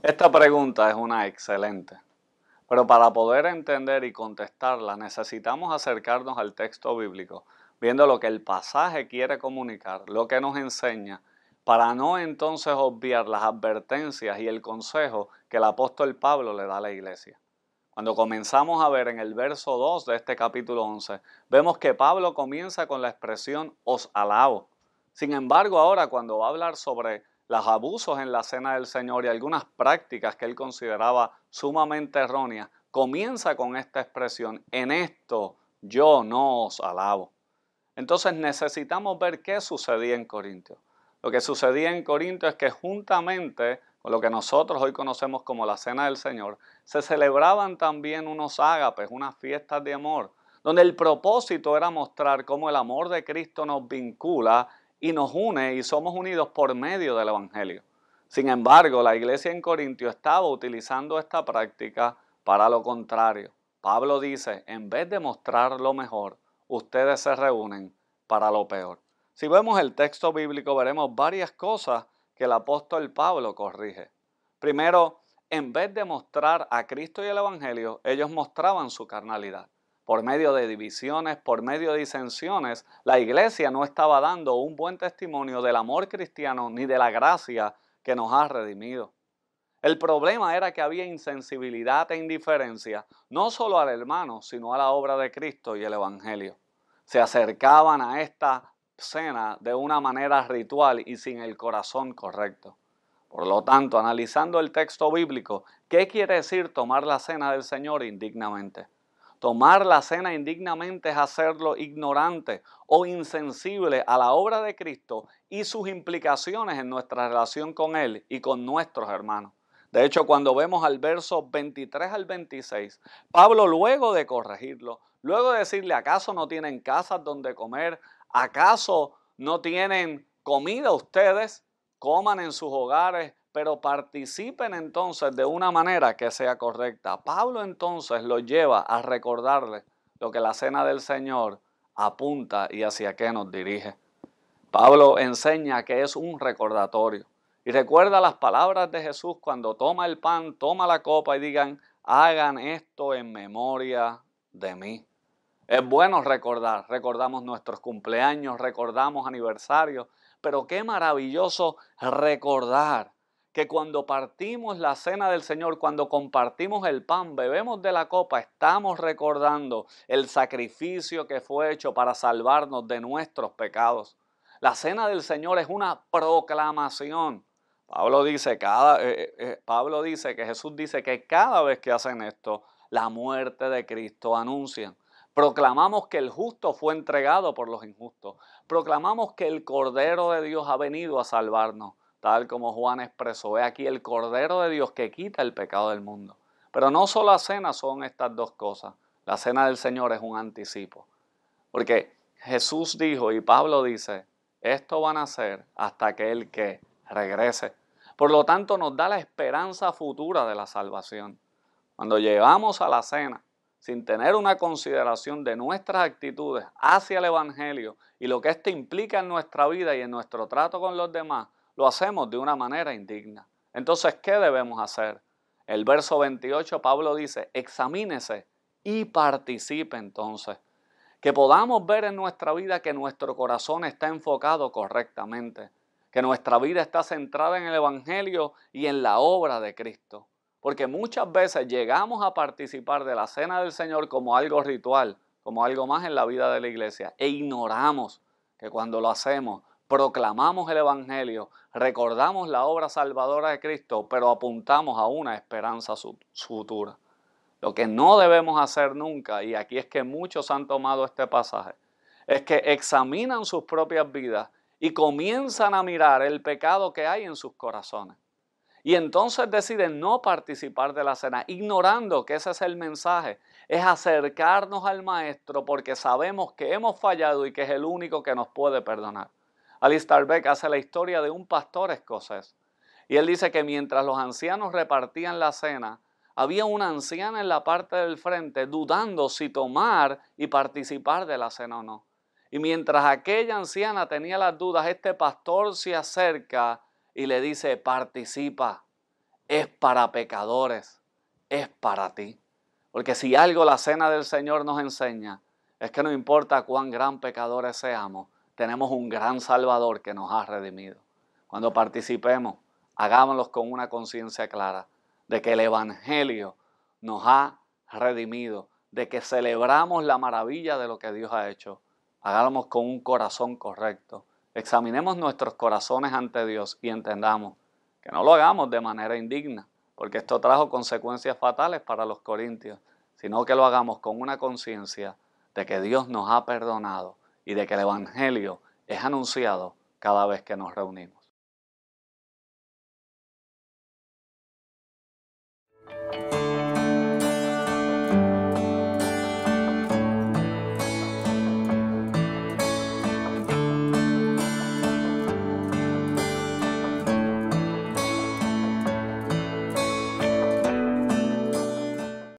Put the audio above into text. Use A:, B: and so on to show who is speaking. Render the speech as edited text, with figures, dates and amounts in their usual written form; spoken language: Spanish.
A: Esta pregunta es una excelente, pero para poder entender y contestarla necesitamos acercarnos al texto bíblico, viendo lo que el pasaje quiere comunicar, lo que nos enseña, para no entonces obviar las advertencias y el consejo que el apóstol Pablo le da a la iglesia. Cuando comenzamos a ver en el verso 2 de este capítulo 11, vemos que Pablo comienza con la expresión os alabo. Sin embargo, ahora cuando va a hablar sobre los abusos en la cena del Señor y algunas prácticas que él consideraba sumamente erróneas, comienza con esta expresión, en esto yo no os alabo. Entonces necesitamos ver qué sucedía en Corintios. Lo que sucedía en Corintios es que juntamente con lo que nosotros hoy conocemos como la Cena del Señor, se celebraban también unos ágapes, unas fiestas de amor, donde el propósito era mostrar cómo el amor de Cristo nos vincula y nos une y somos unidos por medio del Evangelio. Sin embargo, la iglesia en Corintio estaba utilizando esta práctica para lo contrario. Pablo dice, en vez de mostrar lo mejor, ustedes se reúnen para lo peor. Si vemos el texto bíblico, veremos varias cosas que el apóstol Pablo corrige. Primero, en vez de mostrar a Cristo y el Evangelio, ellos mostraban su carnalidad. Por medio de divisiones, por medio de disensiones, la iglesia no estaba dando un buen testimonio del amor cristiano ni de la gracia que nos ha redimido. El problema era que había insensibilidad e indiferencia, no solo al hermano, sino a la obra de Cristo y el Evangelio. Se acercaban a esta cena de una manera ritual y sin el corazón correcto. Por lo tanto, analizando el texto bíblico, ¿qué quiere decir tomar la cena del Señor indignamente? Tomar la cena indignamente es hacerlo ignorante o insensible a la obra de Cristo y sus implicaciones en nuestra relación con Él y con nuestros hermanos. De hecho, cuando vemos al verso 23 al 26, Pablo luego de corregirlo, luego de decirle, ¿acaso no tienen casas donde comer? ¿Acaso no tienen comida ustedes? Coman en sus hogares, pero participen entonces de una manera que sea correcta. Pablo entonces lo lleva a recordarle lo que la cena del Señor apunta y hacia qué nos dirige. Pablo enseña que es un recordatorio y recuerda las palabras de Jesús cuando toma el pan, toma la copa y digan, hagan esto en memoria de mí. Es bueno recordar, recordamos nuestros cumpleaños, recordamos aniversarios, pero qué maravilloso recordar que cuando partimos la cena del Señor, cuando compartimos el pan, bebemos de la copa, estamos recordando el sacrificio que fue hecho para salvarnos de nuestros pecados. La cena del Señor es una proclamación. Pablo dice que Jesús dice que cada vez que hacen esto, la muerte de Cristo anuncian. Proclamamos que el justo fue entregado por los injustos. Proclamamos que el Cordero de Dios ha venido a salvarnos, tal como Juan expresó. He aquí el Cordero de Dios que quita el pecado del mundo. Pero no solo la cena son estas dos cosas. La cena del Señor es un anticipo. Porque Jesús dijo y Pablo dice, esto van a hacer hasta que Él que regrese. Por lo tanto, nos da la esperanza futura de la salvación. Cuando llegamos a la cena, sin tener una consideración de nuestras actitudes hacia el Evangelio y lo que éste implica en nuestra vida y en nuestro trato con los demás, lo hacemos de una manera indigna. Entonces, ¿qué debemos hacer? El verso 28, Pablo dice, examínese y participe entonces. Que podamos ver en nuestra vida que nuestro corazón está enfocado correctamente, que nuestra vida está centrada en el Evangelio y en la obra de Cristo. Porque muchas veces llegamos a participar de la cena del Señor como algo ritual, como algo más en la vida de la iglesia, e ignoramos que cuando lo hacemos, proclamamos el Evangelio, recordamos la obra salvadora de Cristo, pero apuntamos a una esperanza futura. Lo que no debemos hacer nunca, y aquí es que muchos han tomado este pasaje, es que examinan sus propias vidas y comienzan a mirar el pecado que hay en sus corazones. Y entonces deciden no participar de la cena, ignorando que ese es el mensaje. Es acercarnos al Maestro porque sabemos que hemos fallado y que es el único que nos puede perdonar. Alistair Begg hace la historia de un pastor escocés. Y él dice que mientras los ancianos repartían la cena, había una anciana en la parte del frente dudando si tomar y participar de la cena o no. Y mientras aquella anciana tenía las dudas, este pastor se acerca y le dice, participa. es para pecadores, es para ti. Porque si algo la cena del Señor nos enseña, es que no importa cuán gran pecadores seamos, tenemos un gran Salvador que nos ha redimido. Cuando participemos, hagámoslo con una conciencia clara de que el Evangelio nos ha redimido, de que celebramos la maravilla de lo que Dios ha hecho. Hagámoslo con un corazón correcto. Examinemos nuestros corazones ante Dios y entendamos que no lo hagamos de manera indigna, porque esto trajo consecuencias fatales para los corintios, sino que lo hagamos con una conciencia de que Dios nos ha perdonado y de que el Evangelio es anunciado cada vez que nos reunimos.